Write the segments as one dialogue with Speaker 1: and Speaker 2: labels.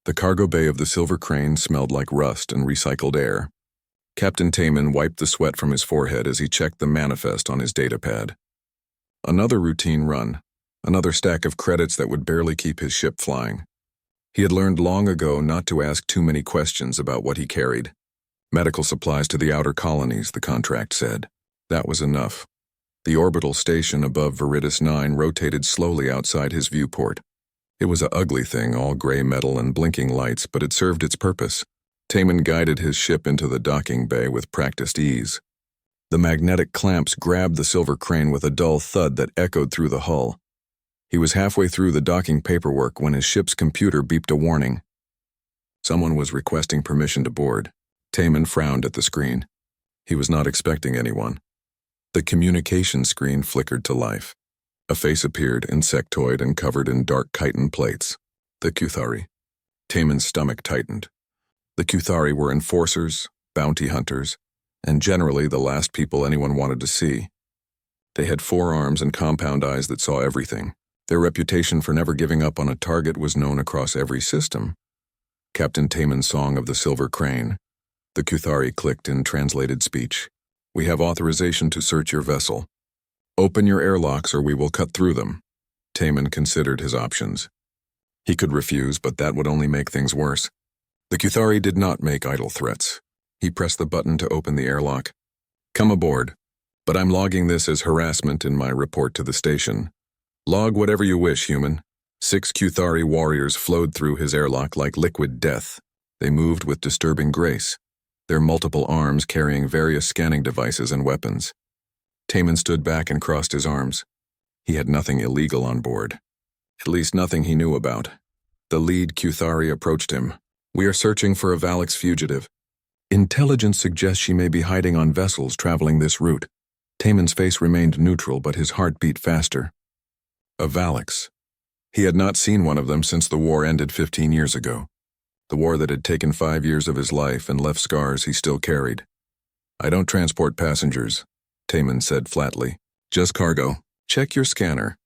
Speaker 1: The cargo bay of the Silver Crane smelled like rust and recycled air. Captain Taman wiped the sweat from his forehead as he checked the manifest on his datapad. Another routine run, another stack of credits that would barely keep his ship flying. He had learned long ago not to ask too many questions about what he carried. Medical supplies to the outer colonies, the contract said. That was enough. The orbital station above Viridis 9 rotated slowly outside his viewport. It was an ugly thing, all gray metal and blinking lights, but it served its purpose. Taman guided his ship into the docking bay with practiced ease. The magnetic clamps grabbed the Silver Crane with a dull thud that echoed through the hull. He was halfway through the docking paperwork when his ship's computer beeped a warning. Someone was requesting permission to board. Taman frowned at the screen. He was not expecting anyone. The communication screen flickered to life. A face appeared, insectoid and covered in dark chitin plates. The Kuthari. Taman's stomach tightened. The Kuthari were enforcers, bounty hunters, and generally the last people anyone wanted to see. They had 4 arms and compound eyes that saw everything. Their reputation for never giving up on a target was known across every system. Captain Taman's song of the Silver Crane. The Kuthari clicked in translated speech. We have authorization to search your vessel. Open your airlocks or we will cut through them. Taman considered his options. He could refuse, but that would only make things worse. The Kuthari did not make idle threats. He pressed the button to open the airlock. Come aboard, but I'm logging this as harassment in my report to the station. Log whatever you wish, human. 6 Kuthari warriors flowed through his airlock like liquid death. They moved with disturbing grace, their multiple arms carrying various scanning devices and weapons. Taman stood back and crossed his arms. He had nothing illegal on board. At least nothing he knew about. The lead Kuthari approached him. We are searching for a Valix fugitive. Intelligence suggests she may be hiding on vessels traveling this route. Taman's face remained neutral, but his heart beat faster. A Valix. He had not seen one of them since the war ended 15 years ago. The war that had taken 5 years of his life and left scars he still carried. I don't transport passengers, Taman said flatly. Just cargo. Check your scanner.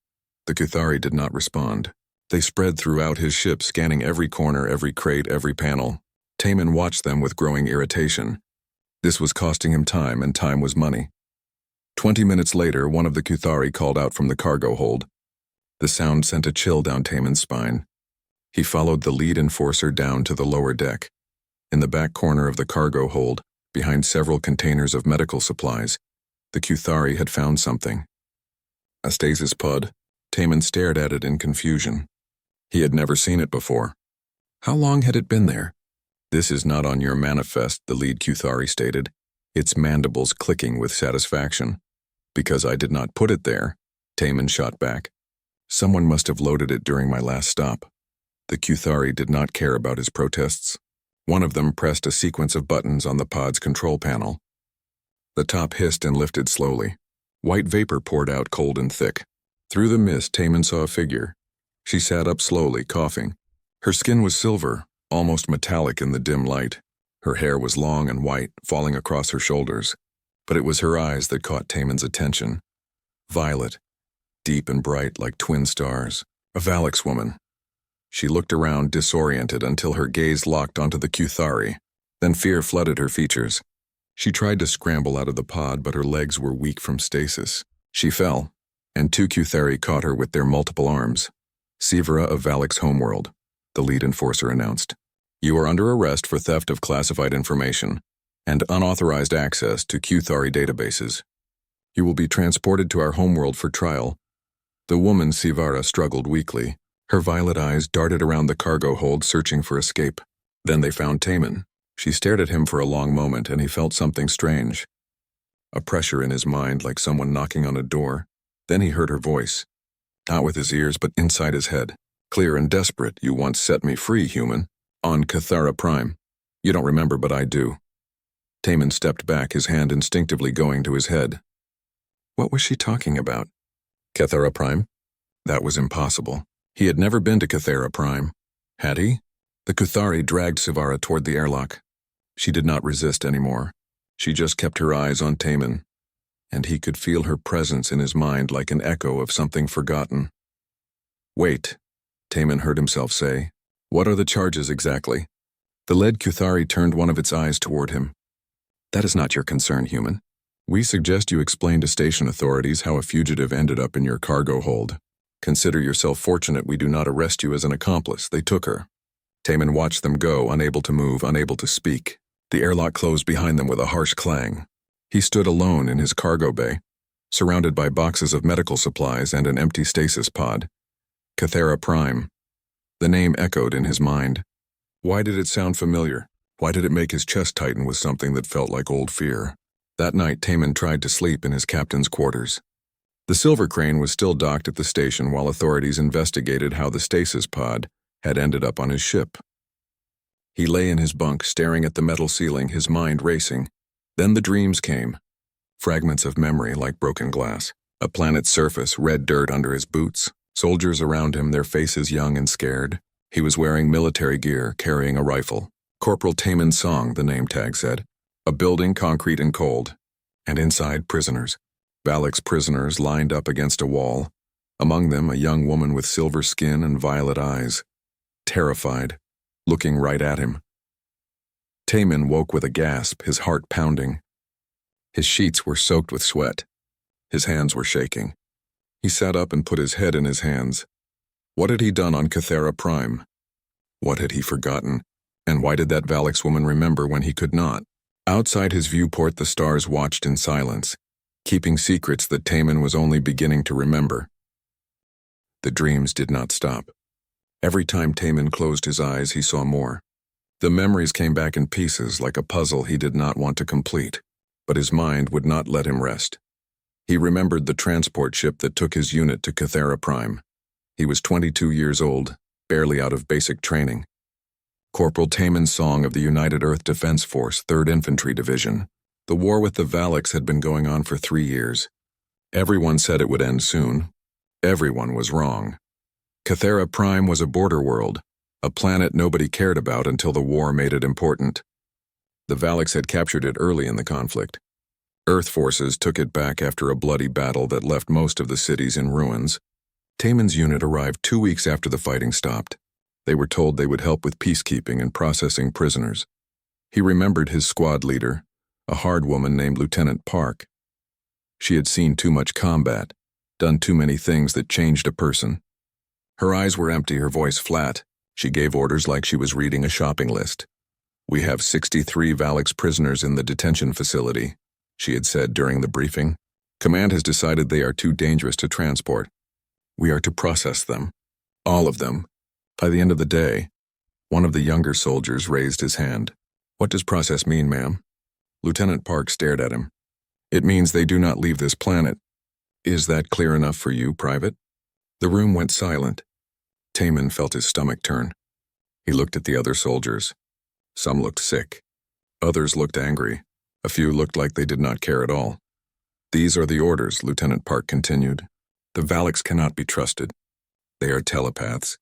Speaker 1: The Kuthari did not respond. They spread throughout his ship, scanning every corner, every crate, every panel. Taman watched them with growing irritation. This was costing him time, and time was money. 20 minutes later, one of the Kuthari called out from the cargo hold. The sound sent a chill down Taman's spine. He followed the lead enforcer down to the lower deck. In the back corner of the cargo hold, behind several containers of medical supplies, the Kuthari had found something. A stasis pod. Taman stared at it in confusion. He had never seen it before. How long had it been there? This is not on your manifest, the lead Kuthari stated, its mandibles clicking with satisfaction. Because I did not put it there, Taman shot back. Someone must have loaded it during my last stop. The Kuthari did not care about his protests. One of them pressed a sequence of buttons on the pod's control panel. The top hissed and lifted slowly. White vapor poured out cold and thick. Through the mist, Taman saw a figure. She sat up slowly, coughing. Her skin was silver, almost metallic in the dim light. Her hair was long and white, falling across her shoulders. But it was her eyes that caught Taman's attention. Violet, deep and bright like twin stars. A Valix woman. She looked around, disoriented, until her gaze locked onto the Kuthari. Then fear flooded her features. She tried to scramble out of the pod, but her legs were weak from stasis. She fell, and 2 Kuthari caught her with their multiple arms. Sivera of Valix homeworld, the lead enforcer announced. You are under arrest for theft of classified information and unauthorized access to Kuthari databases. You will be transported to our homeworld for trial. The woman, Sivera, struggled weakly. Her violet eyes darted around the cargo hold, searching for escape. Then they found Taman. She stared at him for a long moment, and he felt something strange. A pressure in his mind, like someone knocking on a door. Then he heard her voice. Not with his ears, but inside his head. Clear and desperate, you once set me free, human. On Cathara Prime. You don't remember, but I do. Taman stepped back, his hand instinctively going to his head. What was she talking about? Cathara Prime? That was impossible. He had never been to Cathara Prime. Had he? The Kuthari dragged Sivera toward the airlock. She did not resist anymore. She just kept her eyes on Taman, and he could feel her presence in his mind like an echo of something forgotten. Wait, Taman heard himself say. What are the charges exactly? The lead Kuthari turned one of its eyes toward him. That is not your concern, human. We suggest you explain to station authorities how a fugitive ended up in your cargo hold. Consider yourself fortunate we do not arrest you as an accomplice. They took her. Taman watched them go, unable to move, unable to speak. The airlock closed behind them with a harsh clang. He stood alone in his cargo bay, surrounded by boxes of medical supplies and an empty stasis pod. Cathera Prime. The name echoed in his mind. Why did it sound familiar? Why did it make his chest tighten with something that felt like old fear? That night, Taman tried to sleep in his captain's quarters. The Silver Crane was still docked at the station while authorities investigated how the stasis pod had ended up on his ship. He lay in his bunk, staring at the metal ceiling, his mind racing. Then the dreams came. Fragments of memory like broken glass. A planet's surface, red dirt under his boots. Soldiers around him, their faces young and scared. He was wearing military gear, carrying a rifle. Corporal Taman Song, the name tag said. A building, concrete and cold. And inside, prisoners. Valix prisoners lined up against a wall. Among them, a young woman with silver skin and violet eyes. Terrified, looking right at him. Taman woke with a gasp, his heart pounding. His sheets were soaked with sweat. His hands were shaking. He sat up and put his head in his hands. What had he done on Cathera Prime? What had he forgotten? And why did that Valix woman remember when he could not? Outside his viewport, the stars watched in silence, keeping secrets that Taman was only beginning to remember. The dreams did not stop. Every time Taman closed his eyes, he saw more. The memories came back in pieces like a puzzle he did not want to complete, but his mind would not let him rest. He remembered the transport ship that took his unit to Cathera Prime. He was 22 years old, barely out of basic training. Corporal Taman Song of the United Earth Defense Force, 3rd Infantry Division. The war with the Valix had been going on for 3 years. Everyone said it would end soon. Everyone was wrong. Cathera Prime was a border world, a planet nobody cared about until the war made it important. The Valix had captured it early in the conflict. Earth forces took it back after a bloody battle that left most of the cities in ruins. Taman's unit arrived 2 weeks after the fighting stopped. They were told they would help with peacekeeping and processing prisoners. He remembered his squad leader, a hard woman named Lieutenant Park. She had seen too much combat, done too many things that changed a person. Her eyes were empty, her voice flat. She gave orders like she was reading a shopping list. We have 63 Valix prisoners in the detention facility, she had said during the briefing. Command has decided they are too dangerous to transport. We are to process them. All of them. By the end of the day, one of the younger soldiers raised his hand. What does process mean, ma'am? Lieutenant Park stared at him. It means they do not leave this planet. Is that clear enough for you, Private? The room went silent. Taman felt his stomach turn. He looked at the other soldiers. Some looked sick. Others looked angry. A few looked like they did not care at all. These are the orders, Lieutenant Park continued. The Valix cannot be trusted. They are telepaths.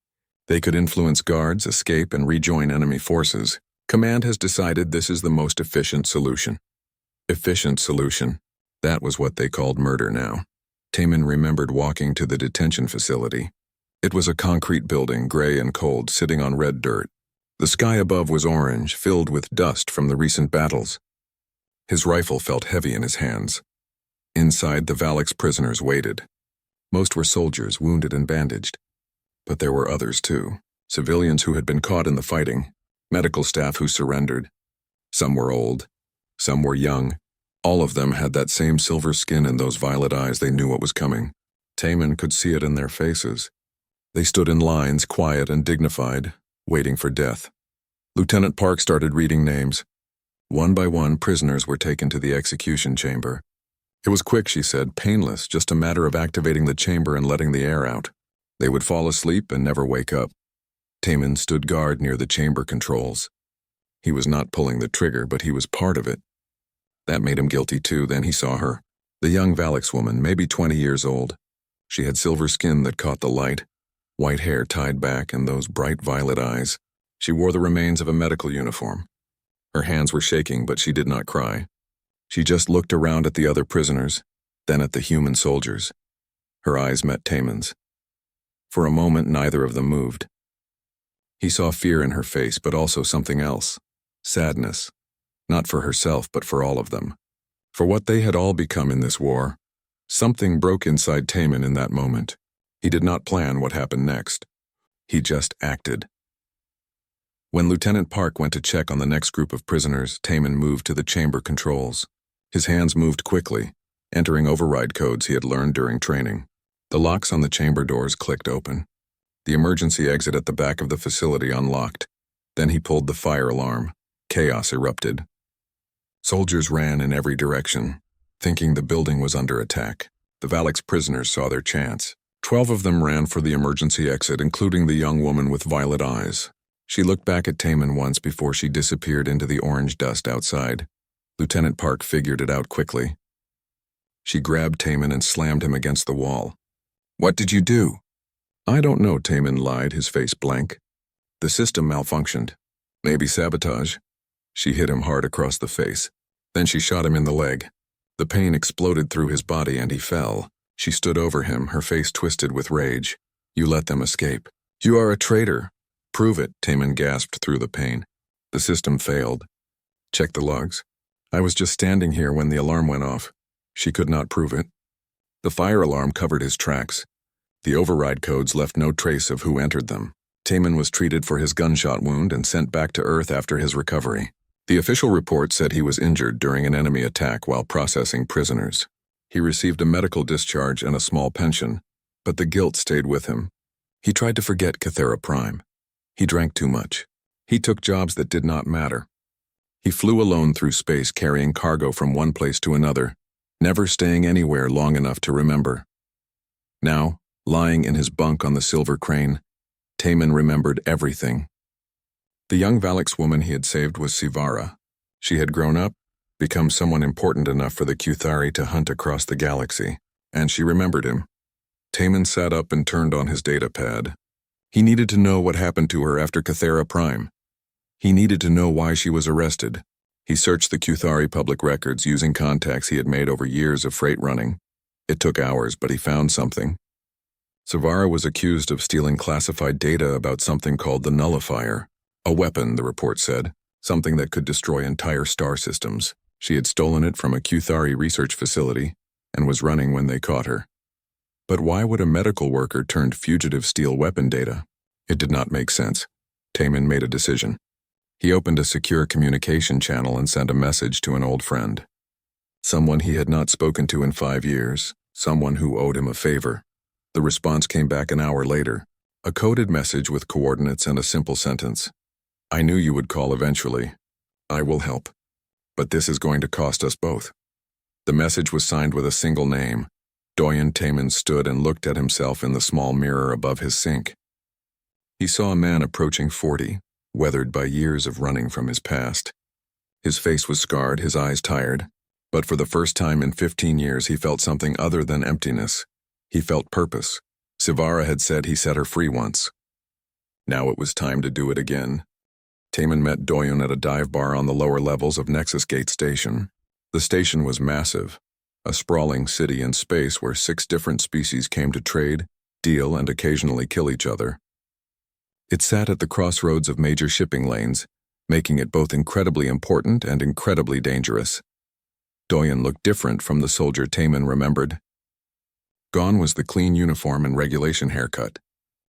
Speaker 1: They could influence guards, escape, and rejoin enemy forces. Command has decided this is the most efficient solution. Efficient solution. That was what they called murder now. Taman remembered walking to the detention facility. It was a concrete building, gray and cold, sitting on red dirt. The sky above was orange, filled with dust from the recent battles. His rifle felt heavy in his hands. Inside, the Valix prisoners waited. Most were soldiers, wounded and bandaged. But there were others too. Civilians who had been caught in the fighting. Medical staff who surrendered. Some were old. Some were young. All of them had that same silver skin and those violet eyes. They knew what was coming. Taman could see it in their faces. They stood in lines, quiet and dignified, waiting for death. Lieutenant Park started reading names. One by one, prisoners were taken to the execution chamber. It was quick, she said, painless, just a matter of activating the chamber and letting the air out. They would fall asleep and never wake up. Taman stood guard near the chamber controls. He was not pulling the trigger, but he was part of it. That made him guilty too. Then he saw her. The young Valix woman, maybe 20 years old. She had silver skin that caught the light, white hair tied back, and those bright violet eyes. She wore the remains of a medical uniform. Her hands were shaking, but she did not cry. She just looked around at the other prisoners, then at the human soldiers. Her eyes met Taman's. For a moment, neither of them moved. He saw fear in her face, but also something else. Sadness. Not for herself, but for all of them. For what they had all become in this war. Something broke inside Taman in that moment. He did not plan what happened next. He just acted. When Lieutenant Park went to check on the next group of prisoners, Taman moved to the chamber controls. His hands moved quickly, entering override codes he had learned during training. The locks on the chamber doors clicked open. The emergency exit at the back of the facility unlocked. Then he pulled the fire alarm. Chaos erupted. Soldiers ran in every direction, thinking the building was under attack. The Valak's prisoners saw their chance. 12 of them ran for the emergency exit, including the young woman with violet eyes. She looked back at Taman once before she disappeared into the orange dust outside. Lieutenant Park figured it out quickly. She grabbed Taman and slammed him against the wall. "What did you do?" "I don't know," Taman lied, his face blank. "The system malfunctioned. Maybe sabotage." She hit him hard across the face. Then she shot him in the leg. The pain exploded through his body and he fell. She stood over him, her face twisted with rage. "You let them escape. You are a traitor." "Prove it," Taman gasped through the pain. "The system failed." "Check the logs. I was just standing here when the alarm went off." She could not prove it. The fire alarm covered his tracks. The override codes left no trace of who entered them. Taman was treated for his gunshot wound and sent back to Earth after his recovery. The official report said he was injured during an enemy attack while processing prisoners. He received a medical discharge and a small pension, but the guilt stayed with him. He tried to forget Cathera Prime. He drank too much. He took jobs that did not matter. He flew alone through space carrying cargo from one place to another, never staying anywhere long enough to remember. Now, lying in his bunk on the silver crane, Taman remembered everything. The young Valak's woman he had saved was Sivara. She had grown up, become someone important enough for the Kuthari to hunt across the galaxy, and she remembered him. Taman sat up and turned on his datapad. He needed to know what happened to her after Cathera Prime. He needed to know why she was arrested. He searched the Kuthari public records using contacts he had made over years of freight running. It took hours, but he found something. Savara was accused of stealing classified data about something called the Nullifier. A weapon, the report said, something that could destroy entire star systems. She had stolen it from a Kuthari research facility and was running when they caught her. But why would a medical worker turned fugitive steal weapon data? It did not make sense. Taman made a decision. He opened a secure communication channel and sent a message to an old friend. Someone he had not spoken to in 5 years, someone who owed him a favor. The response came back an hour later, a coded message with coordinates and a simple sentence. "I knew you would call eventually. I will help. But this is going to cost us both." The message was signed with a single name. Doyen Taman stood and looked at himself in the small mirror above his sink. He saw a man approaching 40, weathered by years of running from his past. His face was scarred, his eyes tired, but for the first time in 15 years he felt something other than emptiness. He felt purpose. Sivara had said he set her free once. Now it was time to do it again. Taman met Doyen at a dive bar on the lower levels of Nexus Gate Station. The station was massive, a sprawling city in space where 6 different species came to trade, deal, and occasionally kill each other. It sat at the crossroads of major shipping lanes, making it both incredibly important and incredibly dangerous. Doyen looked different from the soldier Taman remembered. Gone was the clean uniform and regulation haircut.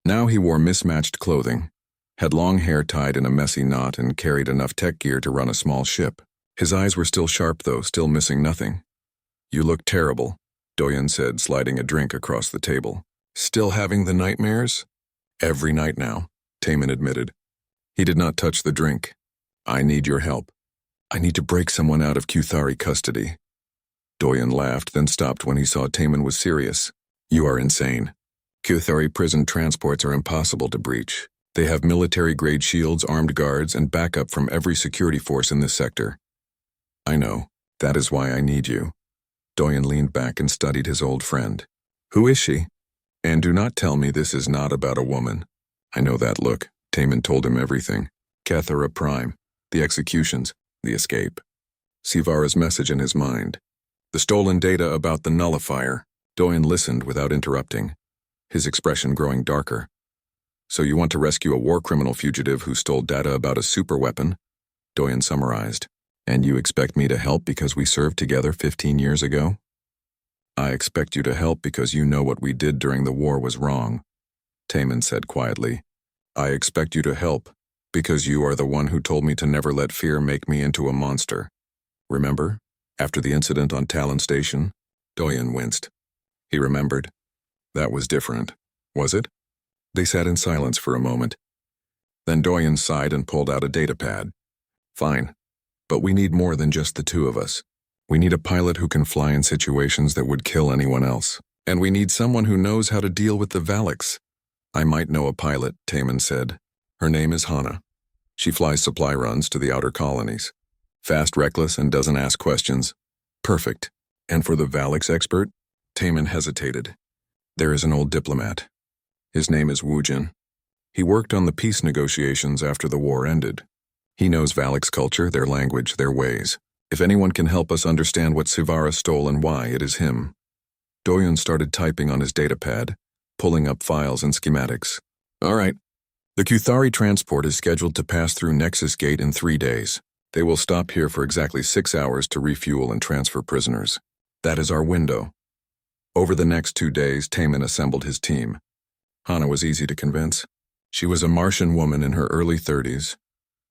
Speaker 1: Now he wore mismatched clothing, had long hair tied in a messy knot, and carried enough tech gear to run a small ship. His eyes were still sharp though, still missing nothing. "You look terrible," Doyen said, sliding a drink across the table. "Still having the nightmares?" "Every night now," Taman admitted. He did not touch the drink. "I need your help. I need to break someone out of Kuthari custody." Doyen laughed, then stopped when he saw Taman was serious. "You are insane. Kuthari prison transports are impossible to breach. They have military-grade shields, armed guards, and backup from every security force in this sector." "I know. That is why I need you." Doyen leaned back and studied his old friend. "Who is she? And do not tell me this is not about a woman." "I know that look." Taman told him everything. Cathera Prime, the executions, the escape. Sivara's message in his mind. The stolen data about the Nullifier. Doyen listened without interrupting, his expression growing darker. So you want to rescue a war criminal fugitive who stole data about a superweapon? Doyen summarized. And you expect me to help because we served together 15 years ago? I expect you to help because you know what we did during the war was wrong, Taman said quietly. I expect you to help because you are the one who told me to never let fear make me into a monster. Remember? After the incident on Talon Station? Doyen winced. He remembered. That was different, was it? They sat in silence for a moment. Then Doyen sighed and pulled out a datapad. Fine. But we need more than just the two of us. We need a pilot who can fly in situations that would kill anyone else. And we need someone who knows how to deal with the Valaks. I might know a pilot, Taman said. Her name is Hana. She flies supply runs to the outer colonies. Fast, reckless, and doesn't ask questions. Perfect. And for the Valaks expert? Taman hesitated. There is an old diplomat. His name is Wujin. He worked on the peace negotiations after the war ended. He knows Valaks culture, their language, their ways. If anyone can help us understand what Sivara stole and why, it is him. Doyen started typing on his datapad, pulling up files and schematics. All right. The Kuthari transport is scheduled to pass through Nexus Gate in 3 days. They will stop here for exactly 6 hours to refuel and transfer prisoners. That is our window. Over the next 2 days, Taman assembled his team. Hana was easy to convince. She was a Martian woman in her early 30s,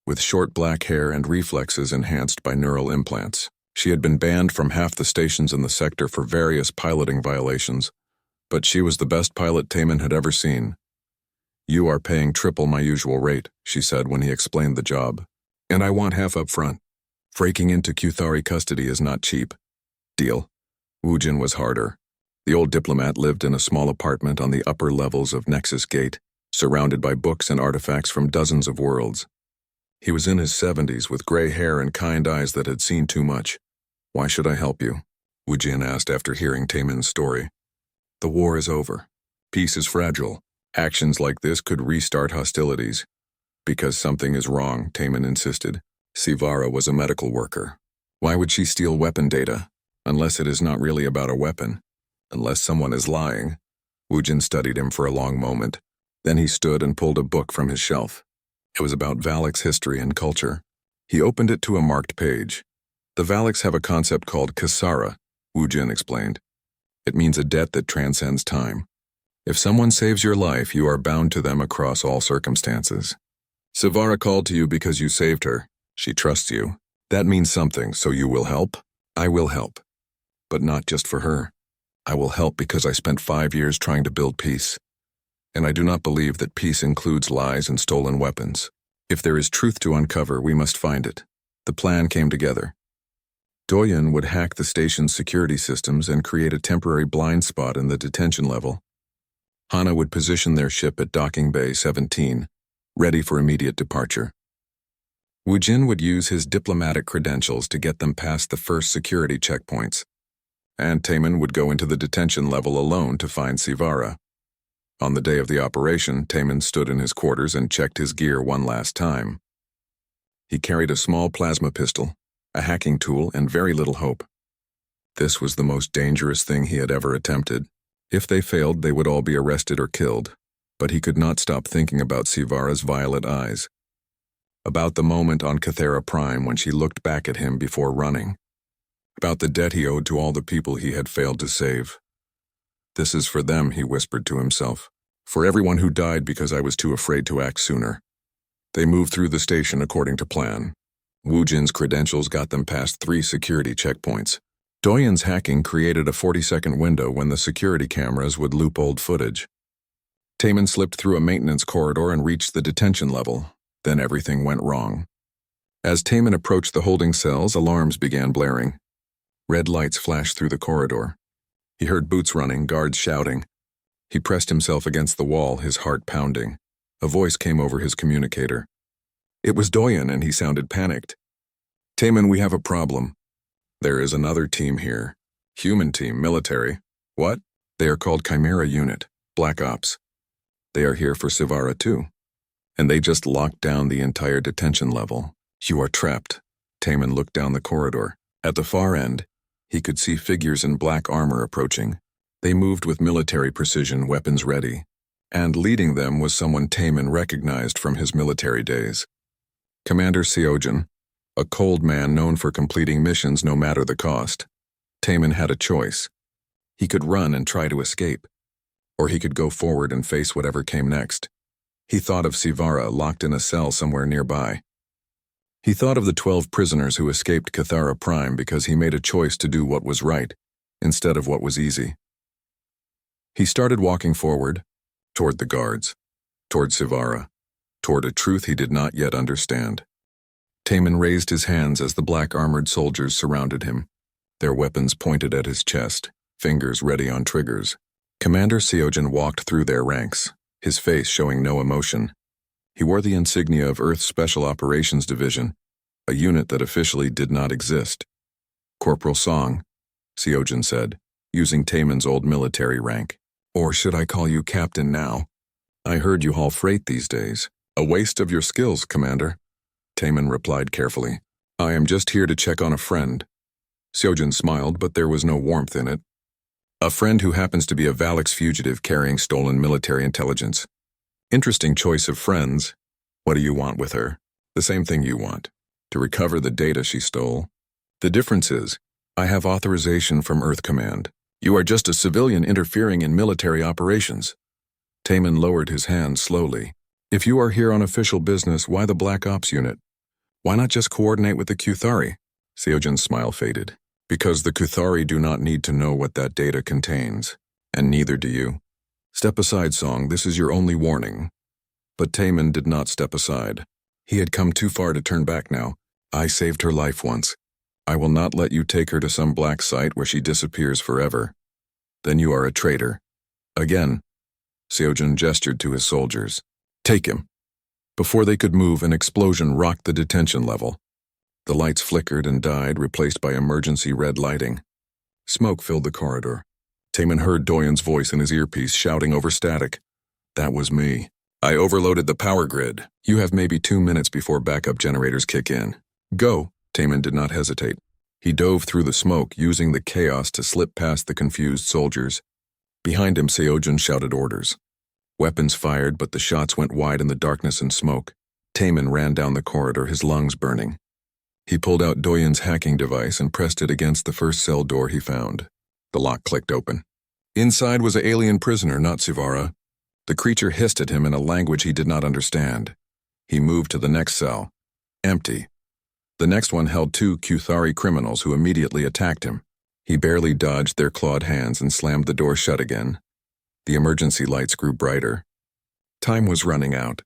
Speaker 1: with short black hair and reflexes enhanced by neural implants. She had been banned from half the stations in the sector for various piloting violations, but she was the best pilot Taman had ever seen. You are paying triple my usual rate, she said when he explained the job. And I want half up front. Breaking into Kuthari custody is not cheap. Deal. Wujin was harder. The old diplomat lived in a small apartment on the upper levels of Nexus Gate, surrounded by books and artifacts from dozens of worlds. He was in his 70s with gray hair and kind eyes that had seen too much. Why should I help you? Wujin asked after hearing Taman's story. The war is over. Peace is fragile. Actions like this could restart hostilities. Because something is wrong, Taman insisted. Sivara was a medical worker. Why would she steal weapon data? Unless it is not really about a weapon. Unless someone is lying. Wujin studied him for a long moment. Then he stood and pulled a book from his shelf. It was about Valaks history and culture. He opened it to a marked page. The Valaks have a concept called Kasara, Wujin explained. It means a debt that transcends time. If someone saves your life, you are bound to them across all circumstances. Sivara called to you because you saved her. She trusts you. That means something, so you will help? I will help. But not just for her. I will help because I spent 5 years trying to build peace. And I do not believe that peace includes lies and stolen weapons. If there is truth to uncover, we must find it. The plan came together. Doyen would hack the station's security systems and create a temporary blind spot in the detention level. Hana would position their ship at Docking Bay 17, ready for immediate departure. Wujin would use his diplomatic credentials to get them past the first security checkpoints, and Taman would go into the detention level alone to find Sivara. On the day of the operation, Taman stood in his quarters and checked his gear one last time. He carried a small plasma pistol, a hacking tool, and very little hope. This was the most dangerous thing he had ever attempted. If they failed, they would all be arrested or killed. But he could not stop thinking about Sivara's violet eyes. About the moment on Cathera Prime when she looked back at him before running. About the debt he owed to all the people he had failed to save. This is for them, he whispered to himself. For everyone who died because I was too afraid to act sooner. They moved through the station according to plan. Wujin's credentials got them past 3 security checkpoints. Doyen's hacking created a 40-second window when the security cameras would loop old footage. Taman slipped through a maintenance corridor and reached the detention level. Then everything went wrong. As Taman approached the holding cells, alarms began blaring. Red lights flashed through the corridor. He heard boots running, guards shouting. He pressed himself against the wall, his heart pounding. A voice came over his communicator. It was Doyen, and he sounded panicked. Taman, we have a problem. There is another team here. Human team, military. What? They are called Chimera Unit, Black Ops. They are here for Sivara too. And they just locked down the entire detention level. You are trapped. Taman looked down the corridor. At the far end, he could see figures in black armor approaching. They moved with military precision, weapons ready. And leading them was someone Taman recognized from his military days. Commander Seojin, a cold man known for completing missions no matter the cost. Taman had a choice. He could run and try to escape, or he could go forward and face whatever came next. He thought of Sivara locked in a cell somewhere nearby. He thought of the 12 prisoners who escaped Cathara Prime because he made a choice to do what was right, instead of what was easy. He started walking forward, toward the guards, toward Sivara, toward a truth he did not yet understand. Taman raised his hands as the black armored soldiers surrounded him, their weapons pointed at his chest, fingers ready on triggers. Commander Seojin walked through their ranks, his face showing no emotion. He wore the insignia of Earth's Special Operations Division, a unit that officially did not exist. Corporal Song, Seojin said, using Taman's old military rank. Or should I call you Captain now? I heard you haul freight these days. A waste of your skills, Commander. Taman replied carefully. I am just here to check on a friend. Seojin smiled, but there was no warmth in it. A friend who happens to be a Valix fugitive carrying stolen military intelligence. Interesting choice of friends. What do you want with her? The same thing you want. To recover the data she stole. The difference is, I have authorization from Earth Command. You are just a civilian interfering in military operations. Taman lowered his hand slowly. If you are here on official business, why the Black Ops unit? Why not just coordinate with the Kuthari? Seojin's smile faded. Because the Kuthari do not need to know what that data contains, and neither do you. Step aside, Song, this is your only warning. But Taman did not step aside. He had come too far to turn back now. I saved her life once. I will not let you take her to some black site where she disappears forever. Then you are a traitor. Again. Seojin gestured to his soldiers. Take him. Before they could move, an explosion rocked the detention level. The lights flickered and died, replaced by emergency red lighting. Smoke filled the corridor. Taman heard Doyen's voice in his earpiece shouting over static. That was me. I overloaded the power grid. You have maybe 2 minutes before backup generators kick in. Go. Taman did not hesitate. He dove through the smoke, using the chaos to slip past the confused soldiers. Behind him, Seojin shouted orders. Weapons fired, but the shots went wide in the darkness and smoke. Taman ran down the corridor, his lungs burning. He pulled out Doyen's hacking device and pressed it against the first cell door he found. The lock clicked open. Inside was an alien prisoner, not Sivara. The creature hissed at him in a language he did not understand. He moved to the next cell. Empty. The next one held 2 Kuthari criminals who immediately attacked him. He barely dodged their clawed hands and slammed the door shut again. The emergency lights grew brighter. Time was running out.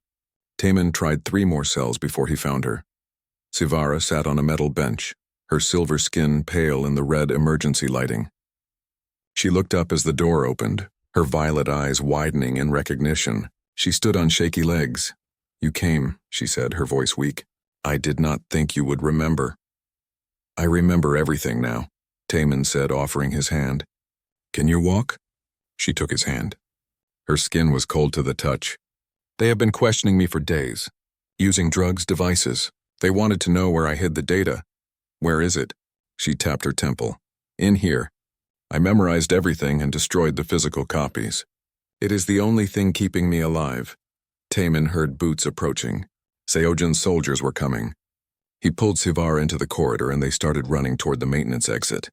Speaker 1: Taman tried 3 more cells before he found her. Sivara sat on a metal bench, her silver skin pale in the red emergency lighting. She looked up as the door opened, her violet eyes widening in recognition. She stood on shaky legs. You came, she said, her voice weak. I did not think you would remember. I remember everything now, Taman said, offering his hand. Can you walk? She took his hand. Her skin was cold to the touch. They have been questioning me for days, using drugs, devices. They wanted to know where I hid the data. Where is it? She tapped her temple. In here. I memorized everything and destroyed the physical copies. It is the only thing keeping me alive. Taman heard boots approaching. Seojin's soldiers were coming. He pulled Sivara into the corridor and they started running toward the maintenance exit.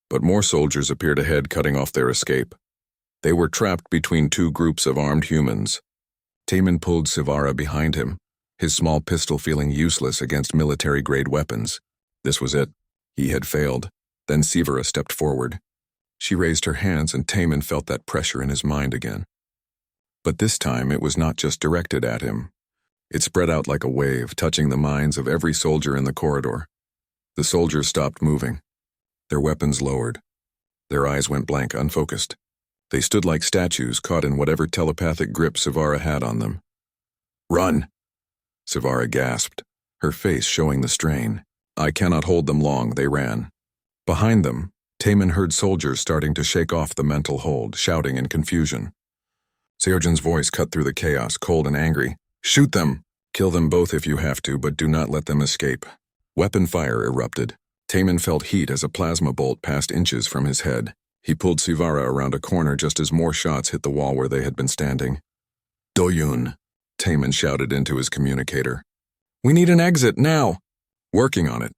Speaker 1: But more soldiers appeared ahead, cutting off their escape. They were trapped between 2 groups of armed humans. Taman pulled Sivara behind him, his small pistol feeling useless against military-grade weapons. This was it. He had failed. Then Sivara stepped forward. She raised her hands and Taman felt that pressure in his mind again. But this time it was not just directed at him. It spread out like a wave, touching the minds of every soldier in the corridor. The soldiers stopped moving. Their weapons lowered. Their eyes went blank, unfocused. They stood like statues caught in whatever telepathic grip Sivara had on them. Run! Sivara gasped, her face showing the strain. I cannot hold them long, they ran. Behind them, Taman heard soldiers starting to shake off the mental hold, shouting in confusion. Seojin's voice cut through the chaos, cold and angry. Shoot them! Kill them both if you have to, but do not let them escape. Weapon fire erupted. Taman felt heat as a plasma bolt passed inches from his head. He pulled Sivara around a corner just as more shots hit the wall where they had been standing. Doyun, Taman shouted into his communicator. We need an exit, now! Working on it.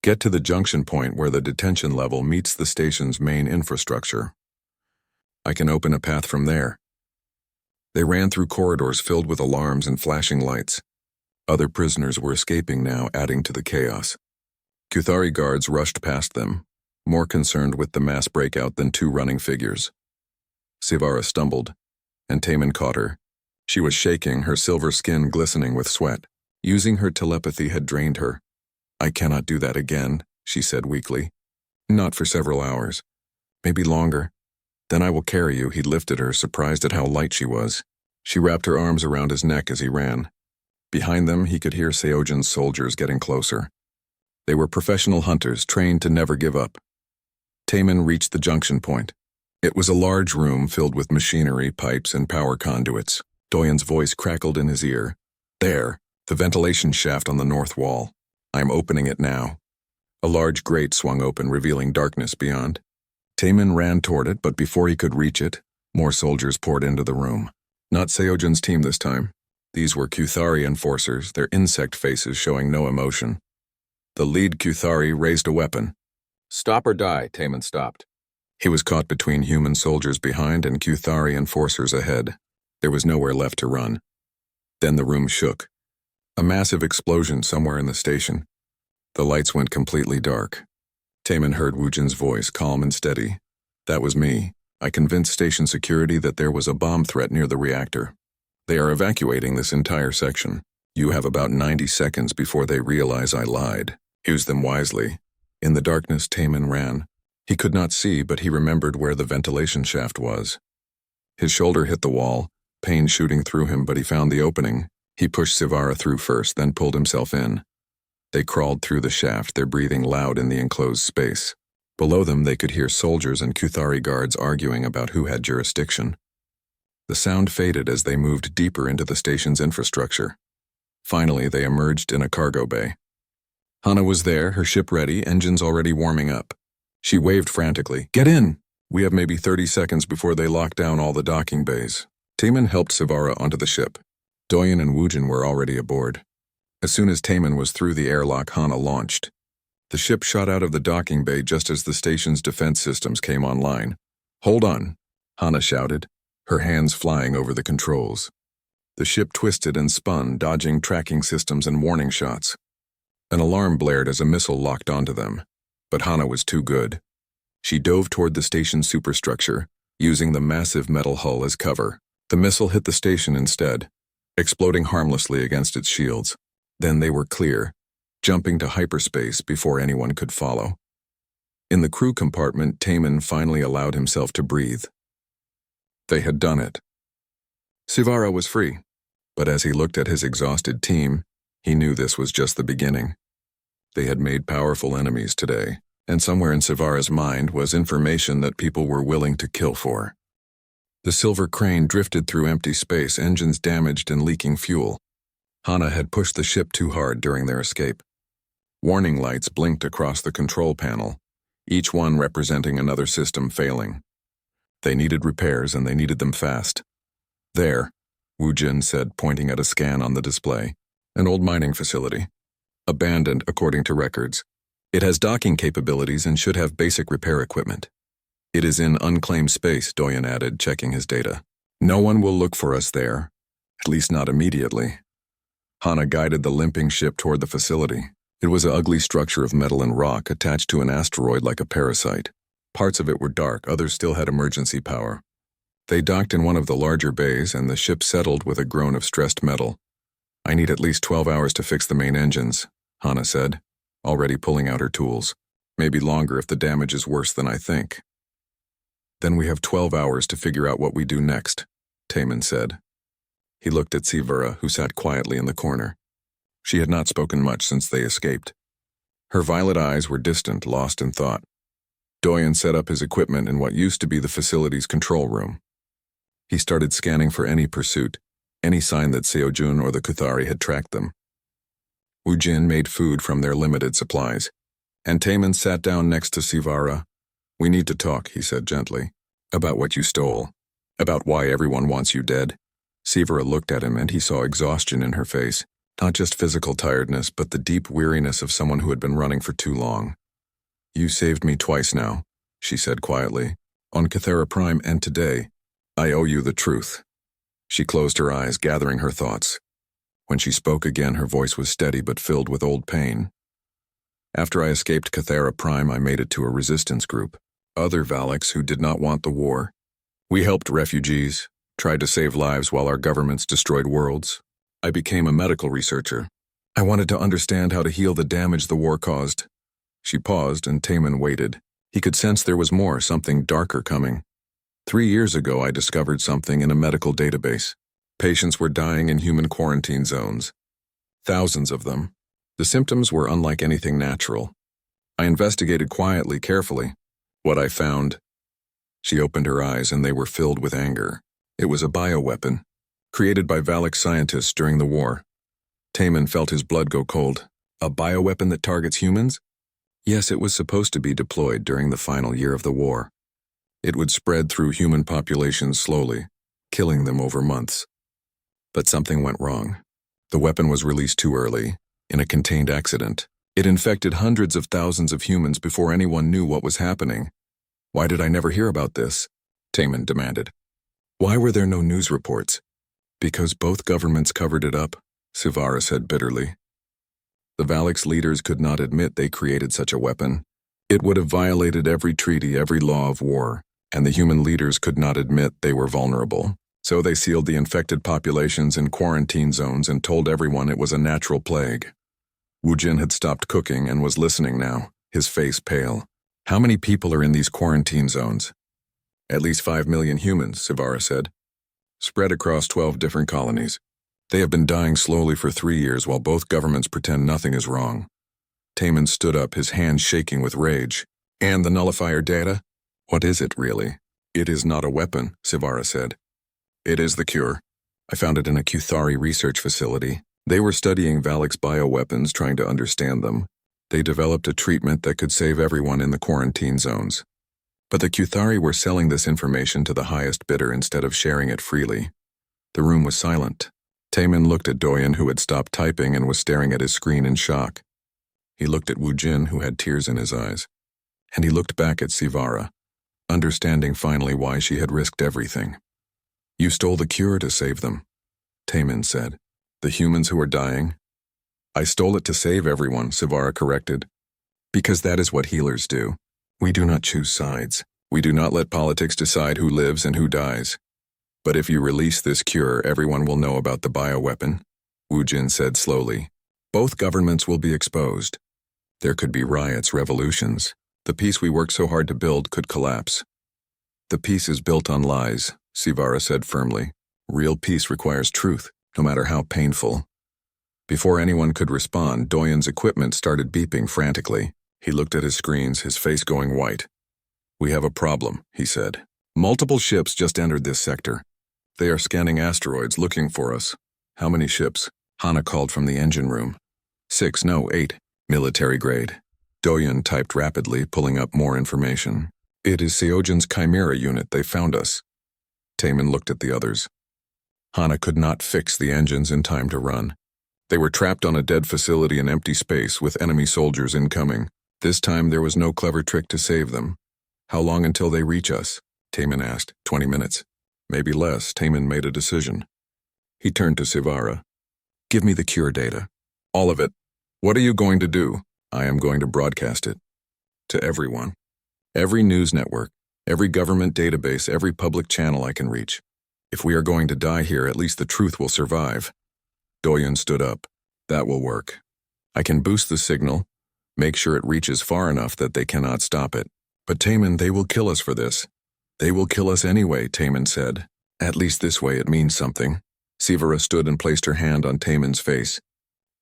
Speaker 1: Get to the junction point where the detention level meets the station's main infrastructure. I can open a path from there. They ran through corridors filled with alarms and flashing lights. Other prisoners were escaping now, adding to the chaos. Kuthari guards rushed past them, more concerned with the mass breakout than two running figures. Sivara stumbled, and Taman caught her. She was shaking, her silver skin glistening with sweat. Using her telepathy had drained her. I cannot do that again, she said weakly. Not for several hours. Maybe longer. Then I will carry you. He lifted her, surprised at how light she was. She wrapped her arms around his neck as he ran. Behind them, he could hear Seojin's soldiers getting closer. They were professional hunters, trained to never give up. Taman reached the junction point. It was a large room filled with machinery, pipes, and power conduits. Doyen's voice crackled in his ear. There, the ventilation shaft on the north wall. I'm opening it now. A large grate swung open, revealing darkness beyond. Taman ran toward it, but before he could reach it, more soldiers poured into the room. Not Seojin's team this time. These were Kuthari enforcers, their insect faces showing no emotion. The lead Kuthari raised a weapon. Stop or die, Taman stopped. He was caught between human soldiers behind and Kuthari enforcers ahead. There was nowhere left to run. Then the room shook. A massive explosion somewhere in the station. The lights went completely dark. Taman heard Woojin's voice, calm and steady. That was me. I convinced station security that there was a bomb threat near the reactor. They are evacuating this entire section. You have about 90 seconds before they realize I lied. Use them wisely. In the darkness, Taman ran. He could not see, but he remembered where the ventilation shaft was. His shoulder hit the wall, pain shooting through him, but he found the opening. He pushed Sivara through first, then pulled himself in. They crawled through the shaft, their breathing loud in the enclosed space. Below them, they could hear soldiers and Kuthari guards arguing about who had jurisdiction. The sound faded as they moved deeper into the station's infrastructure. Finally, they emerged in a cargo bay. Hana was there, her ship ready, engines already warming up. She waved frantically. Get in! We have maybe 30 seconds before they lock down all the docking bays. Taman helped Sivara onto the ship. Doyen and Woojin were already aboard. As soon as Taman was through the airlock, Hana launched. The ship shot out of the docking bay just as the station's defense systems came online. Hold on, Hana shouted, her hands flying over the controls. The ship twisted and spun, dodging tracking systems and warning shots. An alarm blared as a missile locked onto them, but Hana was too good. She dove toward the station's superstructure, using the massive metal hull as cover. The missile hit the station instead, exploding harmlessly against its shields. Then they were clear, jumping to hyperspace before anyone could follow. In the crew compartment, Taman finally allowed himself to breathe. They had done it. Sivara was free, but as he looked at his exhausted team, he knew this was just the beginning. They had made powerful enemies today, and somewhere in Sivara's mind was information that people were willing to kill for. The silver crane drifted through empty space, engines damaged and leaking fuel. Hana had pushed the ship too hard during their escape. Warning lights blinked across the control panel, each one representing another system failing. They needed repairs, and they needed them fast. There, Woojin said, pointing at a scan on the display. An old mining facility. Abandoned according to records. It has docking capabilities and should have basic repair equipment. It is in unclaimed space, Doyen added, checking his data. No one will look for us there, at least not immediately. Hana guided the limping ship toward the facility. It was an ugly structure of metal and rock attached to an asteroid like a parasite. Parts of it were dark, others still had emergency power. They docked in one of the larger bays, and the ship settled with a groan of stressed metal. I need at least 12 hours to fix the main engines, Hana said, already pulling out her tools. Maybe longer if the damage is worse than I think. Then we have 12 hours to figure out what we do next, Taman said. He looked at Sivara, who sat quietly in the corner. She had not spoken much since they escaped. Her violet eyes were distant, lost in thought. Doyen set up his equipment in what used to be the facility's control room. He started scanning for any pursuit, any sign that Seojun or the Kuthari had tracked them. Woojin made food from their limited supplies, and Taman sat down next to Sivara. We need to talk, he said gently, about what you stole, about why everyone wants you dead. Severa looked at him and he saw exhaustion in her face, not just physical tiredness but the deep weariness of someone who had been running for too long. "You saved me twice now," she said quietly. "On Cathera Prime and today, I owe you the truth." She closed her eyes, gathering her thoughts. When she spoke again, her voice was steady but filled with old pain. "After I escaped Cathera Prime, I made it to a resistance group. Other Valaks who did not want the war. We helped refugees, tried to save lives while our governments destroyed worlds. I became a medical researcher. I wanted to understand how to heal the damage the war caused." She paused and Taman waited. He could sense there was more, something darker coming. 3 years ago, I discovered something in a medical database. Patients were dying in human quarantine zones. Thousands of them. The symptoms were unlike anything natural. I investigated quietly, carefully. What I found... She opened her eyes and they were filled with anger. It was a bioweapon, created by Valak scientists during the war. Taman felt his blood go cold. A bioweapon that targets humans? Yes, it was supposed to be deployed during the final year of the war. It would spread through human populations slowly, killing them over months. But something went wrong. The weapon was released too early, in a contained accident. It infected hundreds of thousands of humans before anyone knew what was happening. Why did I never hear about this? Taman demanded. Why were there no news reports? Because both governments covered it up, Sivara said bitterly. The Valak's leaders could not admit they created such a weapon. It would have violated every treaty, every law of war, and the human leaders could not admit they were vulnerable. So they sealed the infected populations in quarantine zones and told everyone it was a natural plague. Wu Jin had stopped cooking and was listening now, his face pale. How many people are in these quarantine zones? At least 5 million humans, Sivara said. Spread across 12 different colonies. They have been dying slowly for 3 years while both governments pretend nothing is wrong. Taman stood up, his hands shaking with rage. And the nullifier data? What is it, really? It is not a weapon, Sivara said. It is the cure. I found it in a Kuthari research facility. They were studying Valak's bioweapons, trying to understand them. They developed a treatment that could save everyone in the quarantine zones. But the Kuthari were selling this information to the highest bidder instead of sharing it freely. The room was silent. Taman looked at Doyen, who had stopped typing and was staring at his screen in shock. He looked at Wu Jin, who had tears in his eyes. And he looked back at Sivara, understanding finally why she had risked everything. You stole the cure to save them, Taman said. The humans who are dying? I stole it to save everyone, Sivara corrected. Because that is what healers do. We do not choose sides. We do not let politics decide who lives and who dies. But if you release this cure, everyone will know about the bioweapon, Wu Jin said slowly. Both governments will be exposed. There could be riots, revolutions. The peace we worked so hard to build could collapse. The peace is built on lies, Sivara said firmly. Real peace requires truth, no matter how painful. Before anyone could respond, Doyen's equipment started beeping frantically. He looked at his screens, his face going white. We have a problem, he said. Multiple ships just entered this sector. They are scanning asteroids looking for us. How many ships? Hana called from the engine room. 6, no, 8. Military grade. Doyen typed rapidly, pulling up more information. It is Seojin's Chimera unit. They found us. Taman looked at the others. Hana could not fix the engines in time to run. They were trapped on a dead facility in empty space with enemy soldiers incoming. This time there was no clever trick to save them. How long until they reach us? Taman asked. 20 minutes. Maybe less. Taman made a decision. He turned to Sivara. Give me the cure data. All of it. What are you going to do? I am going to broadcast it. To everyone. Every news network, every government database, every public channel I can reach. If we are going to die here, at least the truth will survive. Doyen stood up. That will work. I can boost the signal, make sure it reaches far enough that they cannot stop it. But Taman, they will kill us for this. They will kill us anyway, Taman said. At least this way it means something. Sivara stood and placed her hand on Taman's face.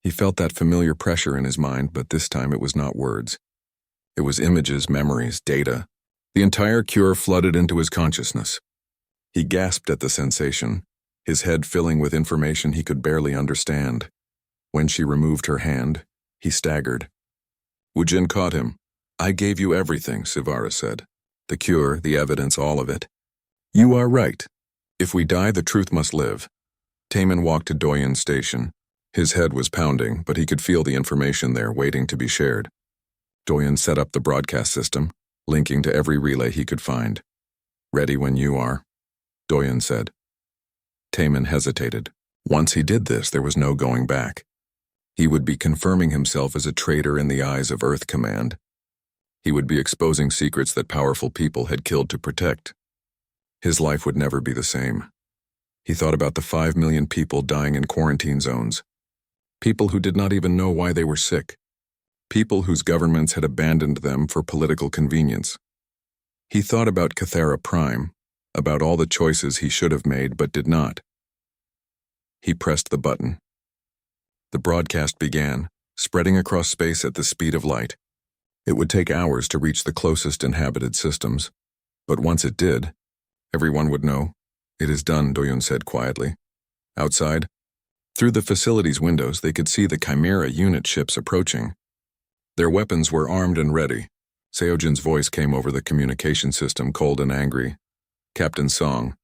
Speaker 1: He felt that familiar pressure in his mind, but this time it was not words. It was images, memories, data. The entire cure flooded into his consciousness. He gasped at the sensation, his head filling with information he could barely understand. When she removed her hand, he staggered. Wu Jin caught him. I gave you everything, Sivara said. The cure, the evidence, all of it. You are right. If we die, the truth must live. Taman walked to Doyen's station. His head was pounding, but he could feel the information there waiting to be shared. Doyen set up the broadcast system, linking to every relay he could find. "Ready when you are," Doyen said. Taman hesitated. Once he did this, there was no going back. He would be confirming himself as a traitor in the eyes of Earth Command. He would be exposing secrets that powerful people had killed to protect. His life would never be the same. He thought about the 5 million people dying in quarantine zones. People who did not even know why they were sick. People whose governments had abandoned them for political convenience. He thought about Cathera Prime, about all the choices he should have made but did not. He pressed the button. The broadcast began, spreading across space at the speed of light. It would take hours to reach the closest inhabited systems, but once it did, everyone would know. "It is done," Doyen said quietly. Outside, through the facility's windows, they could see the Chimera unit ships approaching. Their weapons were armed and ready. Seojin's voice came over the communication system, cold and angry. "Captain Song,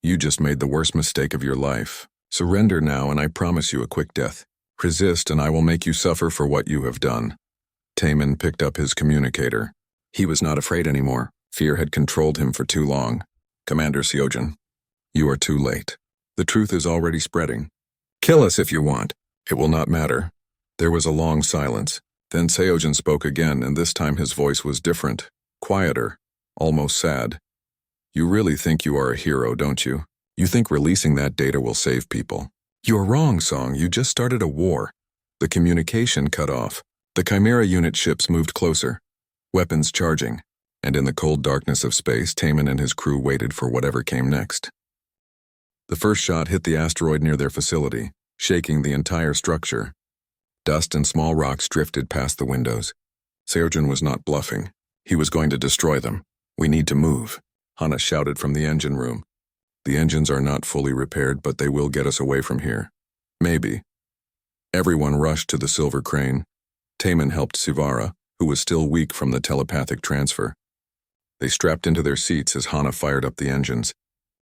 Speaker 1: you just made the worst mistake of your life. Surrender now and I promise you a quick death. Resist and I will make you suffer for what you have done." Taman picked up his communicator. He was not afraid anymore. Fear had controlled him for too long. "Commander Seojin, you are too late. The truth is already spreading. Kill us if you want. It will not matter." There was a long silence. Then Seojin spoke again, and this time his voice was different, quieter, almost sad. "You really think you are a hero, don't you? You think releasing that data will save people? You're wrong, Song. You just started a war." The communication cut off. The Chimera unit ships moved closer, weapons charging, and in the cold darkness of space, Taman and his crew waited for whatever came next. The first shot hit the asteroid near their facility, shaking the entire structure. Dust and small rocks drifted past the windows. Seojin was not bluffing. He was going to destroy them. "We need to move," Hana shouted from the engine room. "The engines are not fully repaired, but they will get us away from here. Maybe." Everyone rushed to the silver crane. Taman helped Sivara, who was still weak from the telepathic transfer. They strapped into their seats as Hana fired up the engines.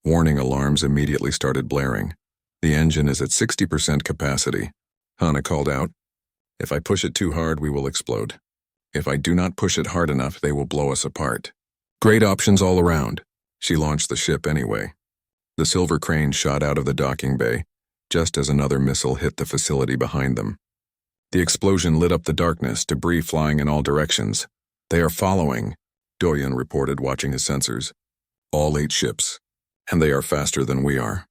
Speaker 1: Warning alarms immediately started blaring. "The engine is at 60% capacity," Hana called out. "If I push it too hard, we will explode. If I do not push it hard enough, they will blow us apart." "Great options all around." She launched the ship anyway. The silver crane shot out of the docking bay, just as another missile hit the facility behind them. The explosion lit up the darkness, debris flying in all directions. "They are following," Doyen reported, watching his sensors. "All 8 ships, and they are faster than we are."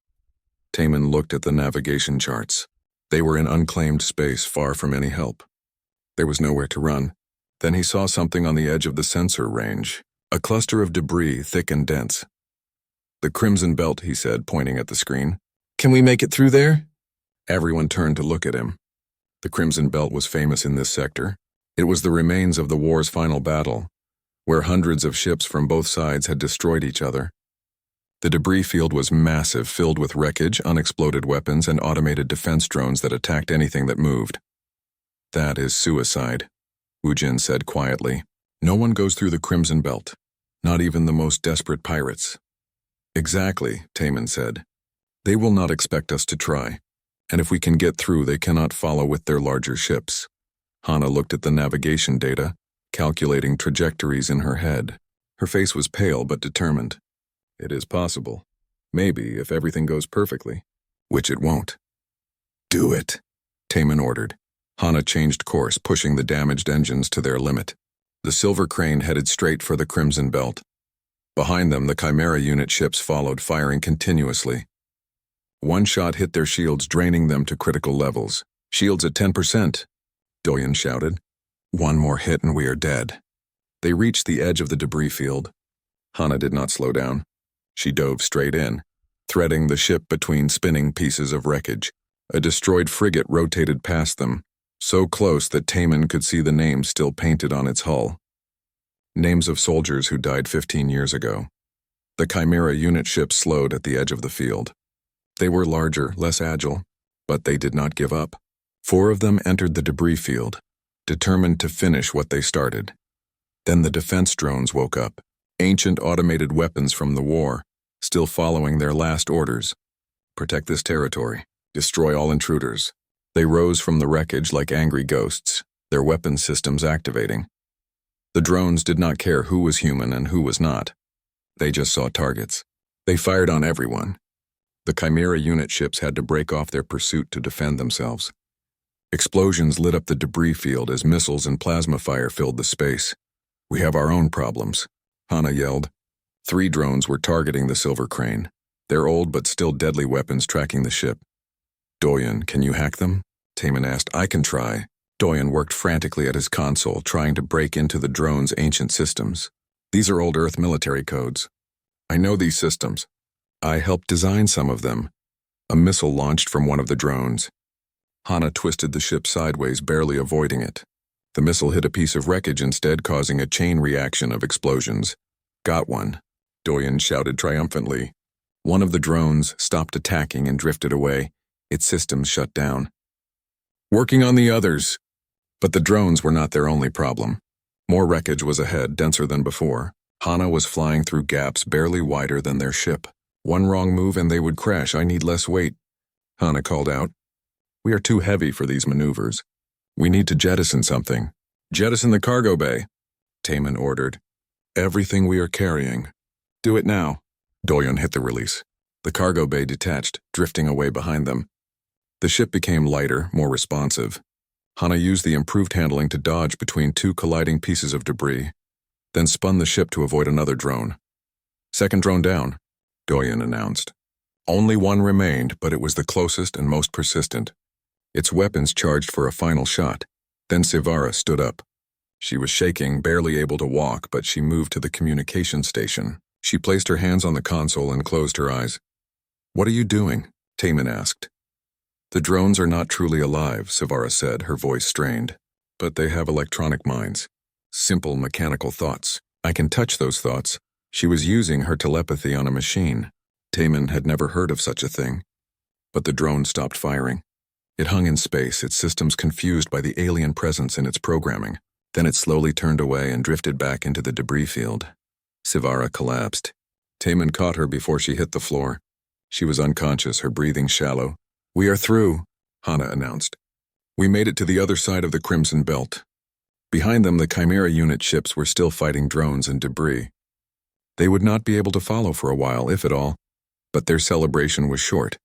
Speaker 1: Taman looked at the navigation charts. They were in unclaimed space, far from any help. There was nowhere to run. Then he saw something on the edge of the sensor range, a cluster of debris, thick and dense. "The Crimson Belt," he said, pointing at the screen. "Can we make it through there?" Everyone turned to look at him. The Crimson Belt was famous in this sector. It was the remains of the war's final battle, where hundreds of ships from both sides had destroyed each other. The debris field was massive, filled with wreckage, unexploded weapons, and automated defense drones that attacked anything that moved. "That is suicide," Woojin said quietly. "No one goes through the Crimson Belt, not even the most desperate pirates." "Exactly," Taman said. "They will not expect us to try, and if we can get through, they cannot follow with their larger ships." Hana looked at the navigation data, calculating trajectories in her head. Her face was pale but determined. "It is possible. Maybe, if everything goes perfectly. Which it won't." "Do it," Taman ordered. Hana changed course, pushing the damaged engines to their limit. The silver crane headed straight for the Crimson Belt. Behind them, the Chimera unit ships followed, firing continuously. One shot hit their shields, draining them to critical levels. "Shields at 10%, Doyen shouted. "One more hit and we are dead." They reached the edge of the debris field. Hana did not slow down. She dove straight in, threading the ship between spinning pieces of wreckage. A destroyed frigate rotated past them, so close that Taman could see the names still painted on its hull. Names of soldiers who died 15 years ago. The Chimera unit ships slowed at the edge of the field. They were larger, less agile, but they did not give up. 4 of them entered the debris field, determined to finish what they started. Then the defense drones woke up, ancient automated weapons from the war, still following their last orders. "Protect this territory. Destroy all intruders. They rose from the wreckage like angry ghosts, their weapon systems activating. The drones did not care who was human and who was not. They just saw targets. They fired on everyone. The Chimera unit ships had to break off their pursuit to defend themselves. Explosions lit up the debris field as missiles and plasma fire filled the space. We have our own problems, Hana yelled. 3 drones were targeting the Silver Crane, their old but still deadly weapons tracking the ship. Doyen, can you hack them? Taman asked. I can try. Doyen worked frantically at his console, trying to break into the drone's ancient systems. These are old Earth military codes. I know these systems. I helped design some of them. A missile launched from one of the drones. Hana twisted the ship sideways, barely avoiding it. The missile hit a piece of wreckage instead, causing a chain reaction of explosions. Got one, Doyen shouted triumphantly. One of the drones stopped attacking and drifted away, its systems shut down. Working on the others. But the drones were not their only problem. More wreckage was ahead, denser than before. Hana was flying through gaps barely wider than their ship. One wrong move and they would crash. I need less weight, Hana called out. We are too heavy for these maneuvers. We need to jettison something. Jettison the cargo bay, Taman ordered. Everything we are carrying. Do it now. Doyen hit the release. The cargo bay detached, drifting away behind them. The ship became lighter, more responsive. Hana used the improved handling to dodge between 2 colliding pieces of debris, then spun the ship to avoid another drone. Second drone down, Doyen announced. Only one remained, but it was the closest and most persistent. Its weapons charged for a final shot. Then Sivara stood up. She was shaking, barely able to walk, but she moved to the communication station. She placed her hands on the console and closed her eyes. What are you doing? Taman asked. The drones are not truly alive, Sivara said, her voice strained. But they have electronic minds. Simple mechanical thoughts. I can touch those thoughts. She was using her telepathy on a machine. Taman had never heard of such a thing. But the drone stopped firing. It hung in space, its systems confused by the alien presence in its programming. Then it slowly turned away and drifted back into the debris field. Sivara collapsed. Taman caught her before she hit the floor. She was unconscious, her breathing shallow. We are through, Hana announced. We made it to the other side of the Crimson Belt. Behind them, the Chimera unit ships were still fighting drones and debris. They would not be able to follow for a while, if at all, but their celebration was short.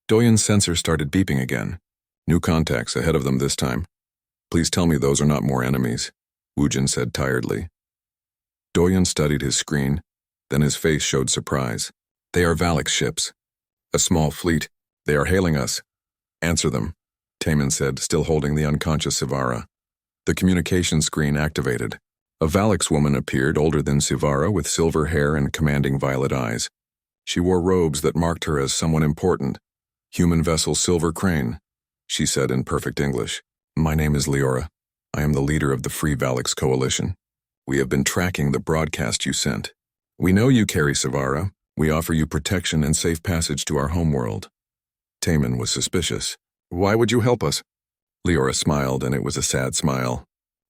Speaker 1: Doyen's sensor started beeping again. New contacts ahead of them this time. Please tell me those are not more enemies, Wujin said tiredly. Doyen studied his screen, then his face showed surprise. They are Valix ships. A small fleet. They are hailing us. Answer them, Taman said, still holding the unconscious Sivara. The communication screen activated. A Valix woman appeared, older than Sivara, with silver hair and commanding violet eyes. She wore robes that marked her as someone important. Human vessel Silver Crane, she said in perfect English. My name is Leora. I am the leader of the Free Valix Coalition. We have been tracking the broadcast you sent. We know you carry Sivara. We offer you protection and safe passage to our homeworld. Taman was suspicious. Why would you help us? Leora smiled, and it was a sad smile.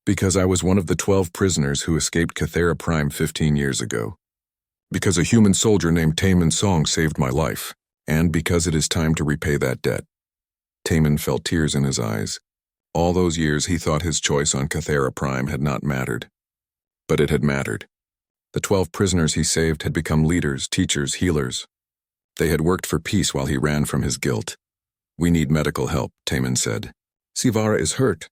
Speaker 1: Because I was one of the 12 prisoners who escaped Cathera Prime 15 years ago. Because a human soldier named Taman Song saved my life. And because it is time to repay that debt. Taman felt tears in his eyes. All those years he thought his choice on Cathera Prime had not mattered. But it had mattered. The 12 prisoners he saved had become leaders, teachers, healers. They had worked for peace while he ran from his guilt. We need medical help, Taman said. Sivara is hurt,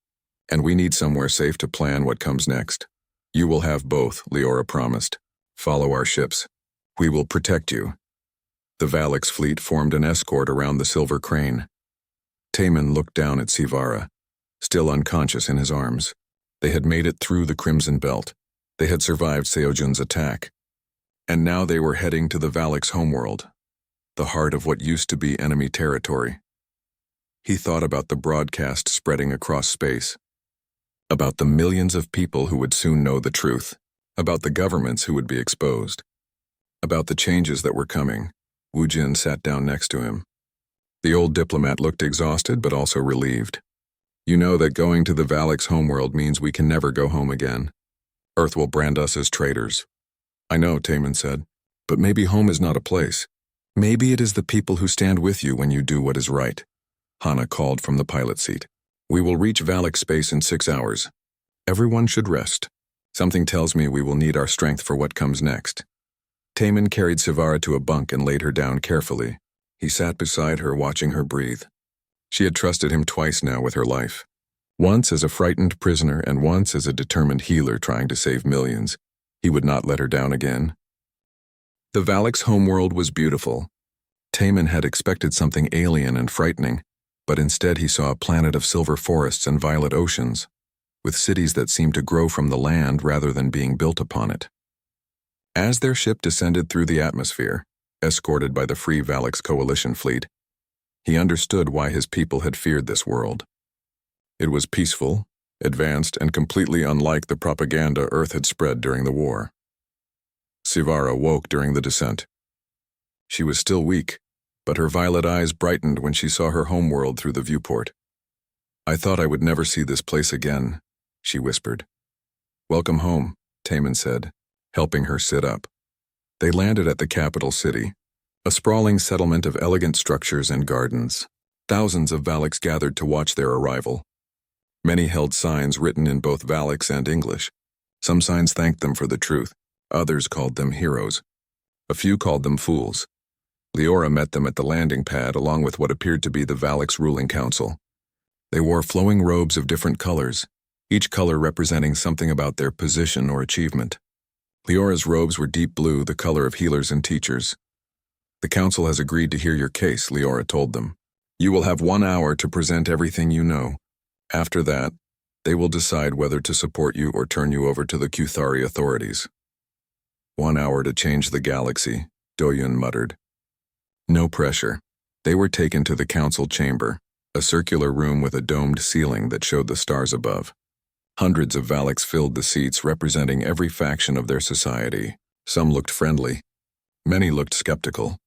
Speaker 1: and we need somewhere safe to plan what comes next. You will have both, Leora promised. Follow our ships. We will protect you. The Valix fleet formed an escort around the Silver Crane. Taman looked down at Sivara, still unconscious in his arms. They had made it through the Crimson Belt. They had survived Seojun's attack. And now they were heading to the Valix homeworld, the heart of what used to be enemy territory. He thought about the broadcast spreading across space, about the millions of people who would soon know the truth, about the governments who would be exposed, about the changes that were coming. Wujin sat down next to him. The old diplomat looked exhausted but also relieved. You know that going to the Valix homeworld means we can never go home again. Earth will brand us as traitors. I know, Taman said, but maybe home is not a place. Maybe it is the people who stand with you when you do what is right. Hana called from the pilot seat. We will reach Valak space in 6 hours. Everyone should rest. Something tells me we will need our strength for what comes next. Taman carried Sivara to a bunk and laid her down carefully. He sat beside her, watching her breathe. She had trusted him twice now with her life. Once as a frightened prisoner and once as a determined healer trying to save millions. He would not let her down again. The Valak's homeworld was beautiful. Taman had expected something alien and frightening, but instead he saw a planet of silver forests and violet oceans, with cities that seemed to grow from the land rather than being built upon it. As their ship descended through the atmosphere, escorted by the Free Valak's coalition fleet, he understood why his people had feared this world. It was peaceful, advanced, and completely unlike the propaganda Earth had spread during the war. Sivara woke during the descent. She was still weak, but her violet eyes brightened when she saw her homeworld through the viewport. I thought I would never see this place again, she whispered. Welcome home, Taman said, helping her sit up. They landed at the capital city, a sprawling settlement of elegant structures and gardens. Thousands of Valaks gathered to watch their arrival. Many held signs written in both Valaks and English. Some signs thanked them for the truth. Others called them heroes. A few called them fools. Leora met them at the landing pad along with what appeared to be the Valak's ruling council. They wore flowing robes of different colors, each color representing something about their position or achievement. Leora's robes were deep blue, the color of healers and teachers. The council has agreed to hear your case, Leora told them. You will have 1 hour to present everything you know. After that, they will decide whether to support you or turn you over to the Kuthari authorities. 1 hour to change the galaxy, Doyun muttered. No pressure. They were taken to the council chamber, a circular room with a domed ceiling that showed the stars above. Hundreds of Valaks filled the seats, representing every faction of their society. Some looked friendly. Many looked skeptical.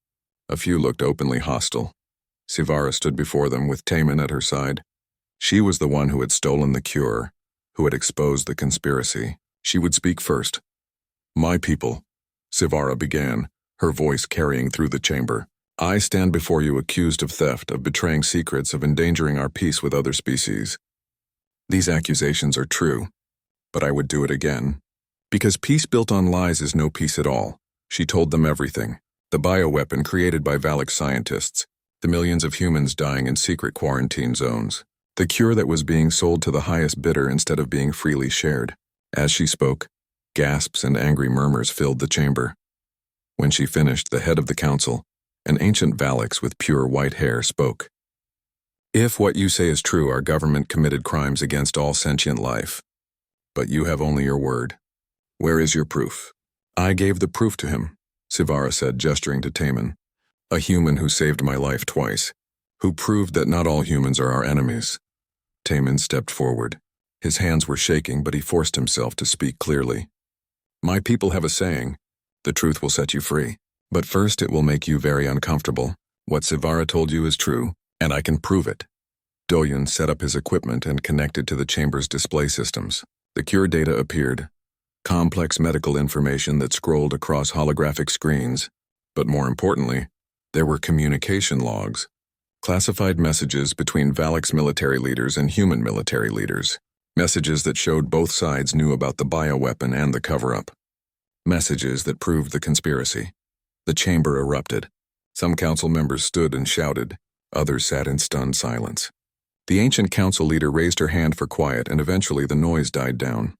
Speaker 1: A few looked openly hostile. Sivara stood before them with Taman at her side. She was the one who had stolen the cure, who had exposed the conspiracy. She would speak first. My people, Sivara began, her voice carrying through the chamber. I stand before you accused of theft, of betraying secrets, of endangering our peace with other species. These accusations are true, but I would do it again. Because peace built on lies is no peace at all. She told them everything. The bioweapon created by Valak scientists, the millions of humans dying in secret quarantine zones, the cure that was being sold to the highest bidder instead of being freely shared. As she spoke, gasps and angry murmurs filled the chamber. When she finished, the head of the council, an ancient Valaks with pure white hair, spoke. If what you say is true, our government committed crimes against all sentient life. But you have only your word. Where is your proof? I gave the proof to him, Sivara said, gesturing to Taman. A human who saved my life twice, who proved that not all humans are our enemies. Taman stepped forward. His hands were shaking, but he forced himself to speak clearly. My people have a saying, the truth will set you free. But first it will make you very uncomfortable. What Sivara told you is true, and I can prove it. Doyun set up his equipment and connected to the chamber's display systems. The cure data appeared. Complex medical information that scrolled across holographic screens. But more importantly, there were communication logs. Classified messages between Valak's military leaders and human military leaders. Messages that showed both sides knew about the bioweapon and the cover-up. Messages that proved the conspiracy. The chamber erupted. Some council members stood and shouted. Others sat in stunned silence. The ancient council leader raised her hand for quiet, and eventually the noise died down.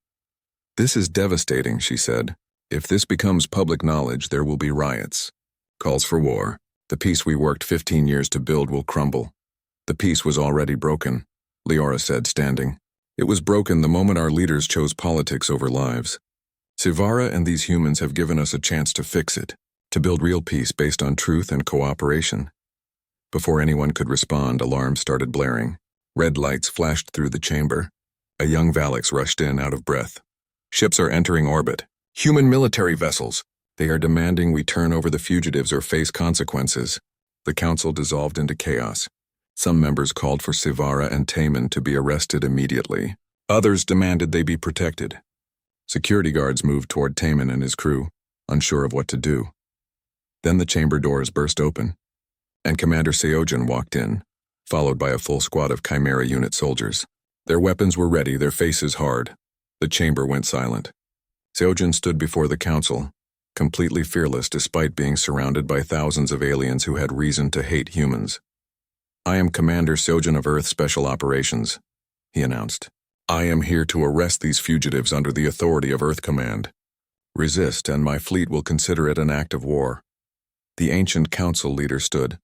Speaker 1: This is devastating, she said. If this becomes public knowledge, there will be riots. Calls for war. The peace we worked 15 years to build will crumble. The peace was already broken, Leora said, standing. It was broken the moment our leaders chose politics over lives. Sivara and these humans have given us a chance to fix it, to build real peace based on truth and cooperation. Before anyone could respond, alarms started blaring. Red lights flashed through the chamber. A young Valaks rushed in, out of breath. Ships are entering orbit. Human military vessels. They are demanding we turn over the fugitives or face consequences. The council dissolved into chaos. Some members called for Sivara and Taman to be arrested immediately. Others demanded they be protected. Security guards moved toward Taman and his crew, unsure of what to do. Then the chamber doors burst open, and Commander Seojin walked in. followed by a full squad of Chimera unit soldiers. Their weapons were ready, their faces hard. The chamber went silent. Seojin stood before the council, completely fearless despite being surrounded by thousands of aliens who had reason to hate humans. "I am Commander Seojin of Earth Special Operations," he announced. "I am here to arrest these fugitives under the authority of Earth Command. Resist, and my fleet will consider it an act of war." The ancient council leader stood.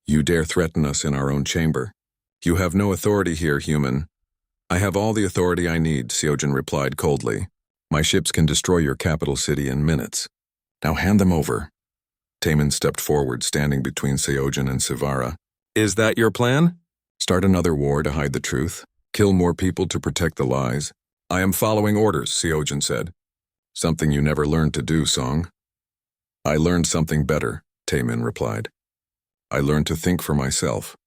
Speaker 1: "You dare threaten us in our own chamber? You have no authority here, human." "I have all the authority I need," Seojin replied coldly. "My ships can destroy your capital city in minutes. Now hand them over." Taemin stepped forward, standing between Seojin and Sivara. "Is that your plan? Start another war to hide the truth? Kill more people to protect the lies?" "I am following orders," Seojin said. "Something you never learned to do, Song." "I learned something better," Taemin replied. "I learned to think for myself."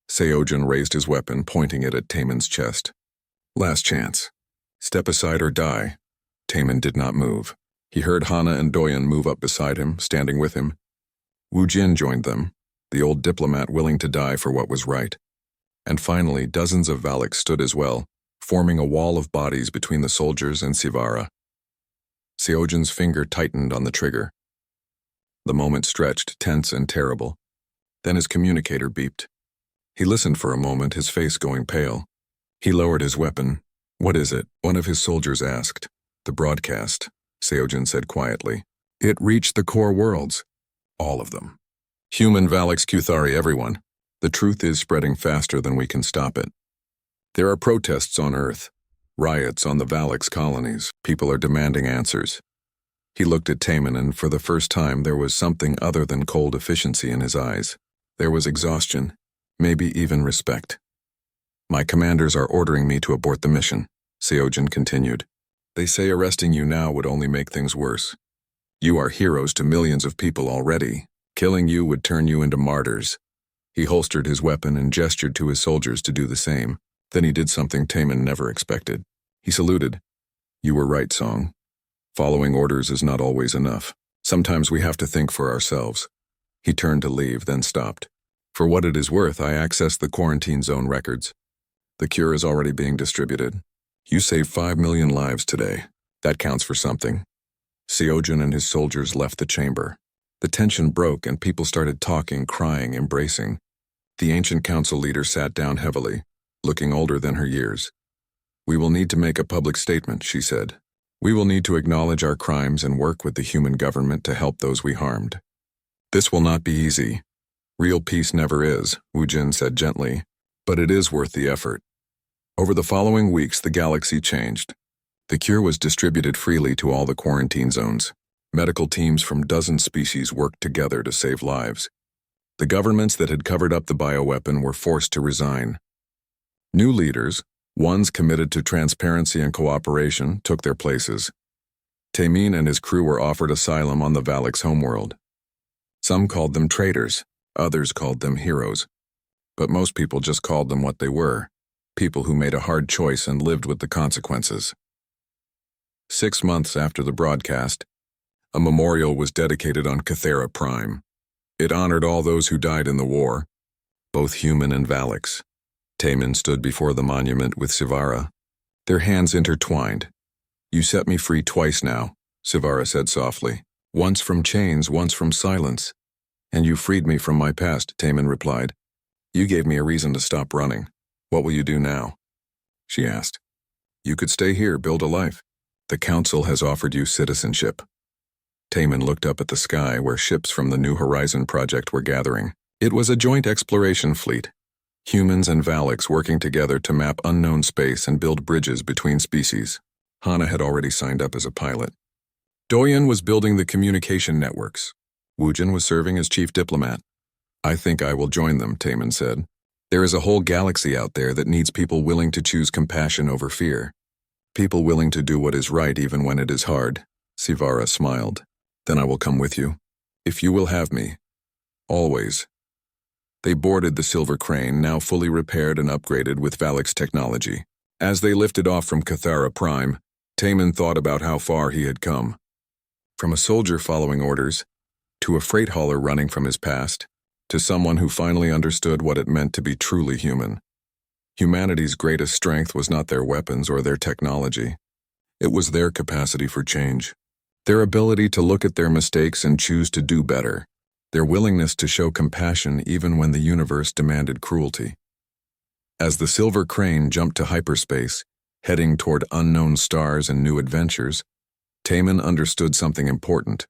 Speaker 1: Seojin raised his weapon, pointing it at Taemin's chest. "Last chance. Step aside or die." Taemin did not move. He heard Hana and Doyen move up beside him, standing with him. Wu Jin joined them, the old diplomat willing to die for what was right. And finally, dozens of Valaks stood as well, forming a wall of bodies between the soldiers and Sivara. Seojin's finger tightened on the trigger. The moment stretched, tense and terrible. Then his communicator beeped. He listened for a moment, his face going pale. He lowered his weapon. "What is it?" one of his soldiers asked. "The broadcast," Seojin said quietly. "It reached the core worlds. All of them. Human, Valaks, Kuthari, everyone. The truth is spreading faster than we can stop it. There are protests on Earth, riots on the Valaks colonies. People are demanding answers." He looked at Taemin, and for the first time there was something other than cold efficiency in his eyes. There was exhaustion, maybe even respect. "My commanders are ordering me to abort the mission," Seojin continued. "They say arresting you now would only make things worse. You are heroes to millions of people already. Killing you would turn you into martyrs." He holstered his weapon and gestured to his soldiers to do the same. Then he did something Taemin never expected. He saluted. "You were right, Song. Following orders is not always enough. Sometimes we have to think for ourselves." He turned to leave, then stopped. "For what it is worth, I accessed the quarantine zone records. The cure is already being distributed. You saved 5 million lives today. That counts for something." Seojin and his soldiers left the chamber. The tension broke and people started talking, crying, embracing. The ancient council leader sat down heavily, looking older than her years. "We will need to make a public statement," she said. "We will need to acknowledge our crimes and work with the human government to help those we harmed. This will not be easy. Real peace never is," Wu Jin said gently, "but it is worth the effort." Over the following weeks, the galaxy changed. The cure was distributed freely to all the quarantine zones. Medical teams from dozens species worked together to save lives. The governments that had covered up the bioweapon were forced to resign. New leaders, ones committed to transparency and cooperation, took their places. Taemin and his crew were offered asylum on the Valaks homeworld. Some called them traitors, others called them heroes. But most people just called them what they were. People who made a hard choice and lived with the consequences. 6 months after the broadcast, a memorial was dedicated on Cathera Prime. It honored all those who died in the war, both human and Valaks. Taemin stood before the monument with Sivara, their hands intertwined. "You set me free twice now," Sivara said softly. "Once from chains, once from silence." "And you freed me from my past," Taemin replied. "You gave me a reason to stop running. What will you do now?" she asked. "You could stay here, build a life. The council has offered you citizenship." Taemin looked up at the sky where ships from the New Horizon project were gathering. It was a joint exploration fleet. Humans and Valaks working together to map unknown space and build bridges between species. Hana had already signed up as a pilot. Doyen was building the communication networks. Wu Jin was serving as chief diplomat. "I think I will join them," Taemin said. "There is a whole galaxy out there that needs people willing to choose compassion over fear. People willing to do what is right even when it is hard." Sivara smiled. "Then I will come with you. If you will have me. Always." They boarded the Silver Crane, now fully repaired and upgraded with Valaks technology. As they lifted off from Cathera Prime, Taemin thought about how far he had come. From a soldier following orders, to a freight hauler running from his past, to someone who finally understood what it meant to be truly human. Humanity's greatest strength was not their weapons or their technology. It was their capacity for change, their ability to look at their mistakes and choose to do better, their willingness to show compassion even when the universe demanded cruelty. As the Silver Crane jumped to hyperspace, heading toward unknown stars and new adventures, Taman understood something important.